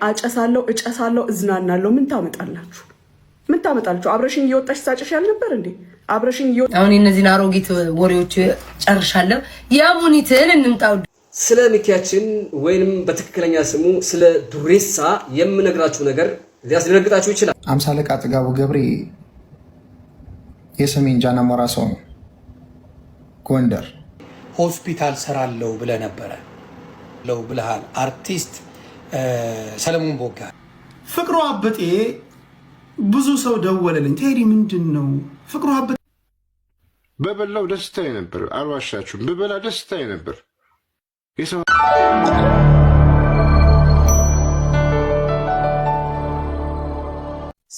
አጨሳለሁ እጨሳለሁ እዝናናለሁ ምን ታመጣላችሁ? አብረሽኝ እየወጣሽ ሳጨሽ ያልነበር እንዴ? አብረሽኝ አሁን እነዚህን አሮጊት ወሬዎች ጨርሻለሁ። ያሙኒትን እንምጣው። ስለ ሚኪያችን ወይንም በትክክለኛ ስሙ ስለ ዱሬሳ የምነግራችሁ ነገር ሊያስደነግጣችሁ ይችላል። አምሳ አለቃ ጥጋቡ ገብሬ የሰሜን ጃና ሞራ ሰው ነው። ጎንደር ሆስፒታል ሰራለው ብለ ነበረ ለው ብለሃል። አርቲስት ሰለሞን ቦጋ ፍቅሩ አበጤ ብዙ ሰው ደወለልኝ። ቴዲ ምንድነው ፍቅሩ አበጤ? በበላው ደስታዬ ነበር፣ አልዋሻችሁም። በበላ ደስታዬ ነበር።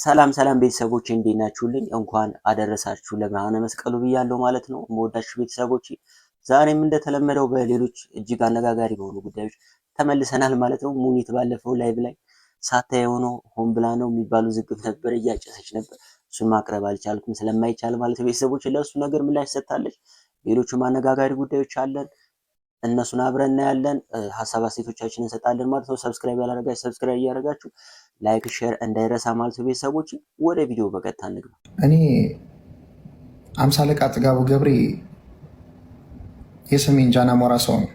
ሰላም ቤተሰቦች እንዴት ናችሁልኝ? እንኳን አደረሳችሁ ለብርሃነ መስቀሉ ብያለሁ ማለት ነው። የምወዳችሁ ቤተሰቦች ዛሬም እንደተለመደው በሌሎች እጅግ አነጋጋሪ በሆኑ ጉዳዮች ተመልሰናል ማለት ነው። ሙኒት ባለፈው ላይቭ ላይ ሳታየው ነው ሆን ብላ ነው የሚባሉ ዝግብ ነበር፣ እያጨሰች ነበር። እሱን ማቅረብ አልቻልኩም ስለማይቻል ማለት ነው። ቤተሰቦች ለእሱ ነገር ምላሽ ሰጥታለች። ሌሎችም አነጋጋሪ ጉዳዮች አለን፣ እነሱን አብረን እናያለን። ሀሳብ አስተያየቶቻችንን እንሰጣለን ማለት ነው። ሰብስክራይብ ያላደረጋችሁ ሰብስክራይብ እያደረጋችሁ ላይክ ሼር እንዳይረሳ ማለት ነው። ቤተሰቦች ወደ ቪዲዮ በቀጥታ እንግባ። እኔ አምሳ አለቃ ጥጋቡ ገብሬ የሰሜን ጃና ሞራ ሰው ነው።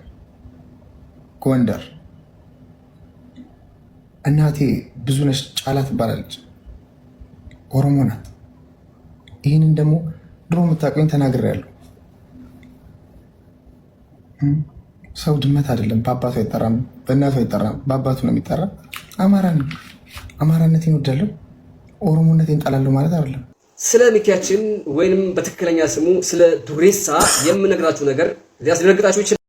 ጎንደር እናቴ ብዙነሽ ጫላ ትባላለች፣ ኦሮሞ ናት። ይህንን ደግሞ ድሮ የምታውቁኝ ተናግሬያለሁ። ሰው ድመት አይደለም፣ በአባቱ አይጠራም፣ በእናቱ አይጠራም፣ በአባቱ ነው የሚጠራ። አማራ ነው። አማራነቴን እወዳለሁ፣ ኦሮሞነቴን እጠላለሁ ማለት አይደለም። ስለ ሚኪያችን ወይንም በትክክለኛ ስሙ ስለ ዱሬሳ የምነግራችሁ ነገር ሊያስደነግጣችሁ ይችላል።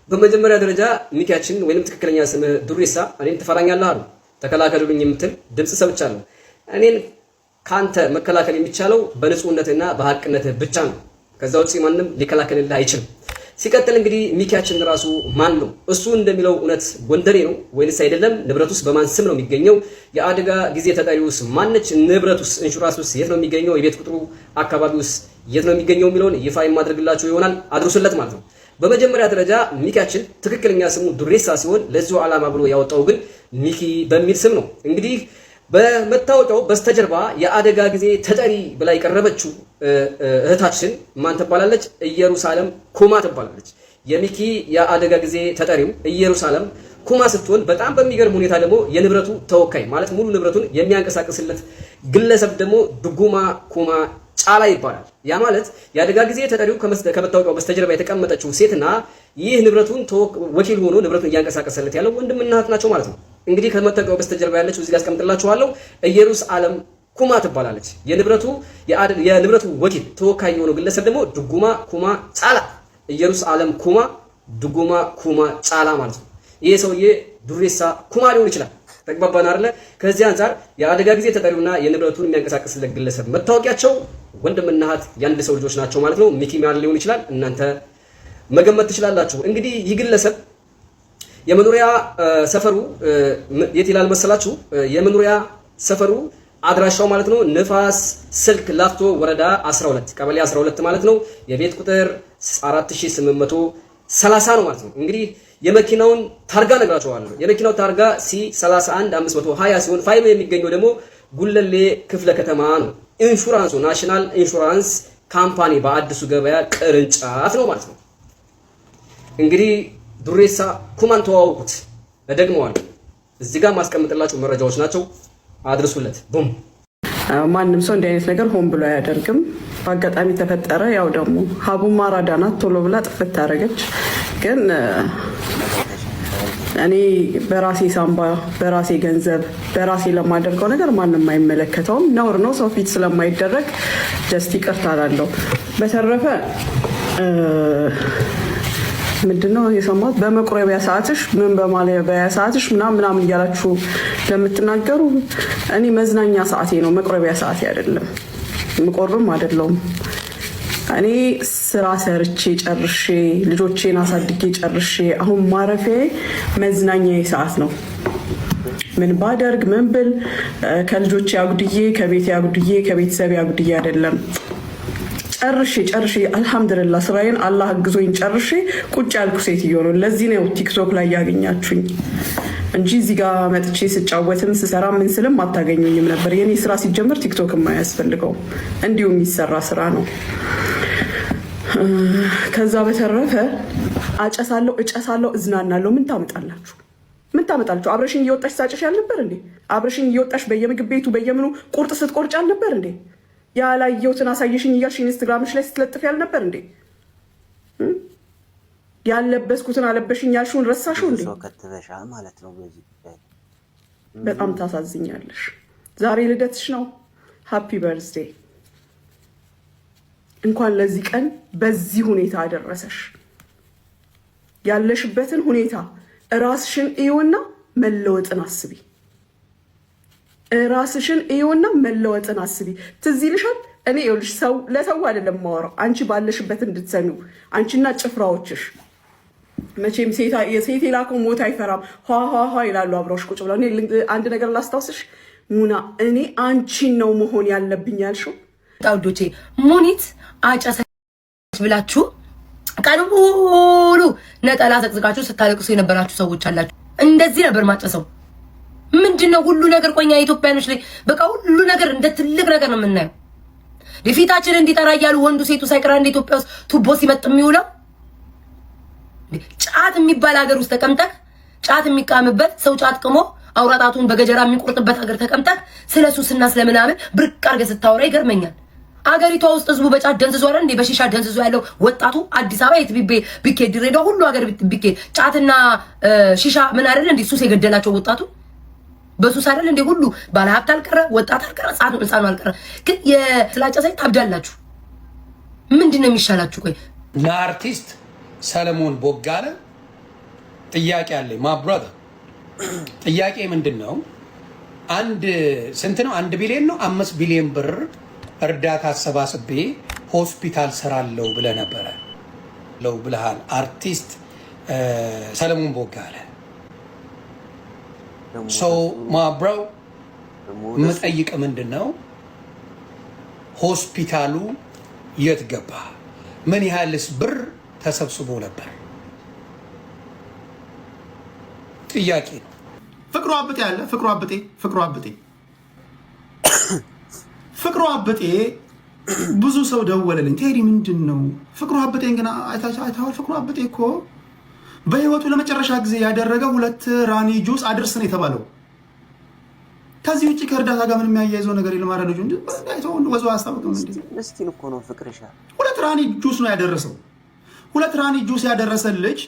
በመጀመሪያ ደረጃ ሚኪያችን ወይንም ትክክለኛ ስም ዱሬሳ እኔን ትፈራኛለህ አሉ ተከላከሉልኝ የምትል ድምጽ ሰምቻለሁ። እኔን ካንተ መከላከል የሚቻለው በንጹህነትና በሐቅነትህ ብቻ ነው። ከዛ ውጪ ማንም ሊከላከልልህ አይችልም። ሲቀጥል እንግዲህ ሚኪያችን ራሱ ማን ነው? እሱ እንደሚለው እውነት ጎንደሬ ነው ወይንስ አይደለም? ንብረቱስ በማን ስም ነው የሚገኘው? የአደጋ ጊዜ ተጠሪውስ ማነች? ንብረቱስ ኢንሹራንስስ የት ነው የሚገኘው? የቤት ቁጥሩ አካባቢውስ የት ነው የሚገኘው የሚለውን ይፋ የማድረግላችሁ ይሆናል። አድርሱለት ማለት ነው። በመጀመሪያ ደረጃ ሚኪያችን ትክክለኛ ስሙ ዱሬሳ ሲሆን ለዚሁ ዓላማ ብሎ ያወጣው ግን ሚኪ በሚል ስም ነው። እንግዲህ በመታወቂያው በስተጀርባ የአደጋ ጊዜ ተጠሪ ብላ የቀረበችው እህታችን ማን ትባላለች? ኢየሩሳሌም ኩማ ትባላለች። የሚኪ የአደጋ ጊዜ ተጠሪው ኢየሩሳሌም ኩማ ስትሆን በጣም በሚገርም ሁኔታ ደግሞ የንብረቱ ተወካይ ማለት ሙሉ ንብረቱን የሚያንቀሳቅስለት ግለሰብ ደግሞ ድጉማ ኩማ ጫላ ይባላል። ያ ማለት የአደጋ ጊዜ ተጠሪው ከመታወቂያው በስተጀርባ የተቀመጠችው ሴትና ይህ ንብረቱን ወኪል ሆኖ ንብረቱን እያንቀሳቀሰለት ያለው ወንድምና እህት ናቸው ማለት ነው። እንግዲህ ከመታወቂያው በስተጀርባ ያለችው እዚህ ጋር አስቀምጥላችኋለሁ ኢየሩሳሌም ኩማ ትባላለች። የንብረቱ ወኪል ተወካይ የሆነው ግለሰብ ደግሞ ድጉማ ኩማ ጫላ፣ ኢየሩሳሌም ኩማ ድጉማ ኩማ ጫላ ማለት ነው። ይሄ ሰውዬ ዱሬሳ ኩማ ሊሆን ይችላል። ተግባባን አይደለ? ከዚህ አንፃር የአደጋ ጊዜ ተጠሪውና የንብረቱን የሚያንቀሳቅስለት ግለሰብ መታወቂያቸው ወንድምና እህት የአንድ ሰው ልጆች ናቸው ማለት ነው። ሚኪ ማን ሊሆን ይችላል? እናንተ መገመት ትችላላችሁ። እንግዲህ ይህ ግለሰብ የመኖሪያ ሰፈሩ የት ይላል መሰላችሁ? የመኖሪያ ሰፈሩ አድራሻው ማለት ነው ንፋስ ስልክ ላፍቶ ወረዳ 12 ቀበሌ 12 ማለት ነው። የቤት ቁጥር 4830 ነው ማለት ነው። እንግዲህ የመኪናውን ታርጋ ነግራችኋለሁ። የመኪናው ታርጋ C31520 ሲሆን ፋይሉ የሚገኘው ደግሞ ጉለሌ ክፍለ ከተማ ነው። ኢንሹራንሱ ናሽናል ኢንሹራንስ ካምፓኒ በአዲሱ ገበያ ቅርንጫፍ ነው ማለት ነው። እንግዲህ ዱሬሳ ኩማን ተዋውቁት። እደግመዋለሁ፣ እዚህ ጋር ማስቀምጥላችሁ መረጃዎች ናቸው። አድርሱለት። ቡም ማንም ሰው እንዲህ አይነት ነገር ሆን ብሎ አያደርግም። በአጋጣሚ ተፈጠረ። ያው ደግሞ ሀቡማ አራዳናት ቶሎ ብላ ጥፍት ታደረገች። ግን እኔ በራሴ ሳምባ በራሴ ገንዘብ በራሴ ለማደርገው ነገር ማንም አይመለከተውም። ነውር ነው፣ ሰው ፊት ስለማይደረግ ጀስት ይቅርታ እላለሁ። በተረፈ ምንድነው የሰማሁት? በመቁረቢያ ሰዓትሽ ምን በማለቢያ ሰዓትሽ ምናምን እያላችሁ ለምትናገሩ እኔ መዝናኛ ሰዓቴ ነው፣ መቁረቢያ ሰዓቴ አይደለም። ምቆርብም አይደለውም። እኔ ስራ ሰርቼ ጨርሼ ልጆቼን አሳድጌ ጨርሼ አሁን ማረፊያዬ መዝናኛዬ ሰዓት ነው። ምን ባደርግ ምን ብል ከልጆቼ አጉድዬ ከቤቴ አጉድዬ ከቤተሰብ አጉድዬ አይደለም። ጨርሼ አልሐምዱሊላህ ስራዬን አላህ አግዞኝ ጨርሼ ቁጭ ያልኩ ሴትዮ ነው። ለዚህ ነው ቲክቶክ ላይ ያገኛችሁኝ እንጂ እዚህ ጋር መጥቼ ስጫወትም ስሰራ ምን ስልም አታገኙኝም ነበር። የኔ ስራ ሲጀምር ቲክቶክ የማያስፈልገው እንዲሁ የሚሰራ ስራ ነው። ከዛ በተረፈ አጨሳለሁ፣ እጨሳለሁ፣ እዝናናለሁ። ምን ታመጣላችሁ? ምን ታመጣላችሁ? አብረሽኝ እየወጣሽ ሳጨሽ ያልነበር እንዴ? አብረሽኝ እየወጣሽ በየምግብ ቤቱ በየምኑ ቁርጥ ስትቆርጭ አልነበር እንዴ? ያላየሁትን አሳየሽኝ እያልሽ ኢንስታግራምሽ ላይ ስትለጥፍ ያልነበር እንዴ? ያለበስኩትን አለበሽኝ ያልሽውን ረሳሽው እንዴ? ማለት ነው። በዚህ በጣም ታሳዝኛለሽ። ዛሬ ልደትሽ ነው። ሃፒ በርዝዴ። እንኳን ለዚህ ቀን በዚህ ሁኔታ አደረሰሽ። ያለሽበትን ሁኔታ ራስሽን እዩና መለወጥን አስቢ። ራስሽን እዩና መለወጥን አስቢ። ትዝ ይልሻል። እኔ ይኸውልሽ ሰው ለሰው አይደለም የማወራው፣ አንቺ ባለሽበት እንድትሰሚው አንቺና ጭፍራዎችሽ። መቼም ሴት የላከው ሞት አይፈራም ኋ ይላሉ አብረውሽ ቁጭ ብለው። እኔ አንድ ነገር ላስታውስሽ ሙና፣ እኔ አንቺን ነው መሆን ያለብኝ ያልሽው። ጣውዶቼ ሙኒት አጨሰች ብላችሁ ቀን ሙሉ ነጠላ ዘቅዝቃችሁ ስታለቅሱ የነበራችሁ ሰዎች አላችሁ። እንደዚህ ነበር ማጨሰው። ምንድነው ሁሉ ነገር ቆኛ ኢትዮጵያኖች ላይ በቃ ሁሉ ነገር እንደ ትልቅ ነገር ነው የምናየው። ለፊታችን እንዲጠራ እያሉ ወንዱ ሴቱ ሳይቀር እንደ ኢትዮጵያ ውስጥ ቱቦ ሲመጥ የሚውለው ጫት የሚባል ሀገር ውስጥ ተቀምጠህ ጫት የሚቃምበት ሰው ጫት ቅሞ አውራጣቱን በገጀራ የሚቆርጥበት ሀገር ተቀምጠህ ስለሱስና ስለምናምን ብርቅ አድርገህ ስታወራ ይገርመኛል። አገሪቷ ውስጥ ህዝቡ በጫት ደንዝዞ አይደል እንዴ? በሺሻ ደንዝዞ ያለው ወጣቱ አዲስ አበባ የት ቢኬድ ድሬዳዋ ሁሉ ሀገር ቢኬድ ጫትና ሺሻ ምን አይደል እንዴ? ሱስ የገደላቸው ወጣቱ በሱስ አይደል እንዴ? ሁሉ ባለሀብት አልቀረ፣ ወጣት አልቀረ፣ ህፃኑ አልቀረ። ግን የስላጨሰኝ ታብዳላችሁ። ምንድነው የሚሻላችሁ? ቆይ ለአርቲስት ሰለሞን ቦጋለ ጥያቄ አለኝ። ማ ብራዘር ጥያቄ ምንድነው? አንድ ስንት ነው? 1 ቢሊዮን ነው 5 ቢሊዮን ብር እርዳታ አሰባስቤ ሆስፒታል ሰራለው ብለህ ነበረ ለው ብለሃል። አርቲስት ሰለሞን ቦጋለ ሰው ማብራው መጠይቅ ምንድነው? ሆስፒታሉ የት ገባ? ምን ያህልስ ብር ተሰብስቦ ነበር? ጥያቄ ነው። ፍቅሩ አብጤ ያለ ፍቅሩ አብጤ ብዙ ሰው ደወለልኝ። ቴዲ ምንድን ነው ፍቅሩ አብጤን ግን አይታችኋል? ፍቅሩ አብጤ እኮ በህይወቱ ለመጨረሻ ጊዜ ያደረገ 2 ራኒ ጁስ አድርስ ነው የተባለው። ከዚህ ውጭ ከእርዳታ ጋር ምንም የሚያያይዘው ነገር የለም። አረ ልጁ እንዴ አይተው ወዞ አያስታውቅም እንዴ? እስቲን እኮ ነው ፍቅርሻ 2 ራኒ ጁስ ነው ያደረሰው። 2 ራኒ ጁስ ያደረሰ ልጅ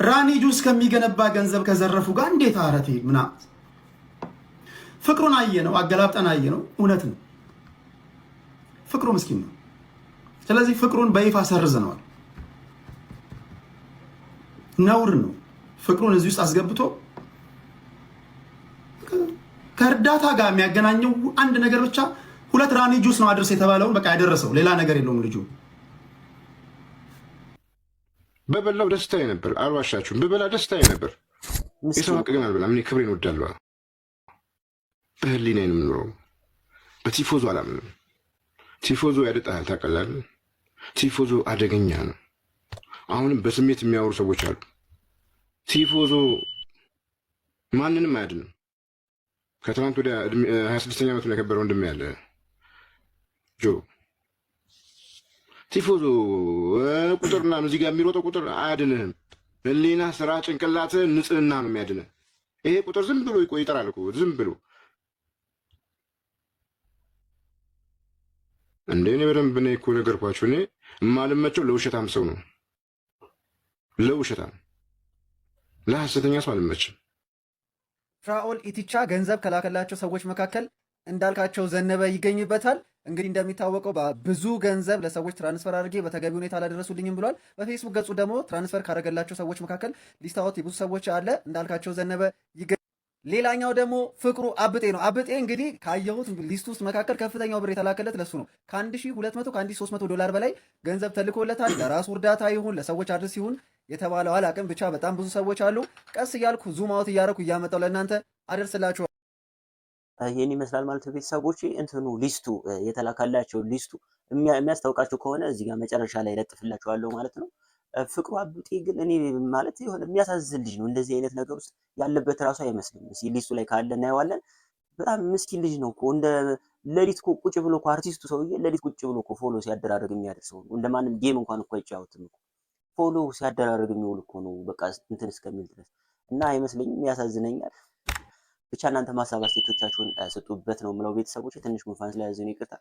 ራኒ ጁስ ከሚገነባ ገንዘብ ከዘረፉ ጋር እንዴት አረቴ ምና ፍቅሩን አየ ነው አገላብጠን አየ ነው። እውነት ነው ፍቅሩ ምስኪን ነው። ስለዚህ ፍቅሩን በይፋ ሰርዘነዋል። ነውር ነው። ፍቅሩን እዚህ ውስጥ አስገብቶ ከእርዳታ ጋር የሚያገናኘው አንድ ነገር ብቻ 2 ራኒ ጁስ ነው አድርስ የተባለውን በቃ ያደረሰው፣ ሌላ ነገር የለውም ልጁ። በበላው ደስታዬ ነበር፣ አልዋሻችሁም። በበላ ደስታዬ ነበር። የሰው ሀቅ ግን አልበላም። እኔ ክብሬን እወዳለሁ። በህሊናዬ ነው የምኖረው። በቲፎዞ አላምንም። ቲፎዞ ያደጣል፣ ታውቃለህ? ቲፎዞ አደገኛ ነው። አሁንም በስሜት የሚያወሩ ሰዎች አሉ። ቲፎዞ ማንንም አያድንም። ከትናንት ወደ 26ኛ ዓመቱን ያከበረው ወንድሜ ያለ ጆ ቲፎዞ ቁጥርና እዚህ ጋር የሚሮጠው ቁጥር አያድንህም። ህሊና፣ ስራ፣ ጭንቅላት፣ ንጽህና ነው የሚያድንህ። ይሄ ቁጥር ዝም ብሎ ይጠራል እኮ ዝም ብሎ እንደ እኔ በደንብ እኔ እኮ ነገርኳችሁ። እኔ የማልመቸው ለውሸታም ሰው ነው። ለውሸታም ለሐሰተኛ ሰው አልመችም። ፍራኦል ኢቲቻ ገንዘብ ከላከላቸው ሰዎች መካከል እንዳልካቸው ዘነበ ይገኝበታል። እንግዲህ እንደሚታወቀው ብዙ ገንዘብ ለሰዎች ትራንስፈር አድርጌ በተገቢ ሁኔታ አላደረሱልኝም ብሏል። በፌስቡክ ገጹ ደግሞ ትራንስፈር ካደረገላቸው ሰዎች መካከል ሊስታወት የብዙ ሰዎች አለ። እንዳልካቸው ዘነበ ሌላኛው ደግሞ ፍቅሩ አብጤ ነው። አብጤ እንግዲህ ካየሁት ሊስት ውስጥ መካከል ከፍተኛው ብር የተላከለት ለሱ ነው። ከ1200 ከ1300 ዶላር በላይ ገንዘብ ተልኮለታል። ለራሱ እርዳታ ይሁን ለሰዎች አድርስ ይሁን የተባለው አላቅም፣ ብቻ በጣም ብዙ ሰዎች አሉ። ቀስ እያልኩ ዙም አውት እያደረኩ እያመጣው ለእናንተ አደርስላችሁ። ይህን ይመስላል ማለት ነው። ቤተሰቦች እንትኑ ሊስቱ የተላካላቸው ሊስቱ የሚያስታውቃችሁ ከሆነ እዚህ ጋር መጨረሻ ላይ ለጥፍላችኋለሁ ማለት ነው። ፍቅሩ አብጤ ግን እኔ ማለት የሆነ የሚያሳዝን ልጅ ነው። እንደዚህ አይነት ነገር ውስጥ ያለበት ራሱ አይመስልም። ሊስቱ ላይ ካለ እናየዋለን። በጣም ምስኪን ልጅ ነው እኮ እንደ ሌሊት እኮ ቁጭ ብሎ እኮ አርቲስቱ ሰውዬ ሌሊት ቁጭ ብሎ እኮ ፎሎ ሲያደራርግ የሚያደርሰው ነው። እንደማንም ጌም እንኳን እኮ አይጫወትም እኮ ፎሎ ሲያደራርግ የሚውል እኮ ነው። በቃ እንትን እስከሚል ድረስ እና አይመስለኝም። ያሳዝነኛል። ብቻ እናንተ ሀሳብ አስተያየቶቻችሁን ስጡበት ነው የምለው። ቤተሰቦች ትንሽ ጉንፋን ስለያዘኝ ይቅርታ።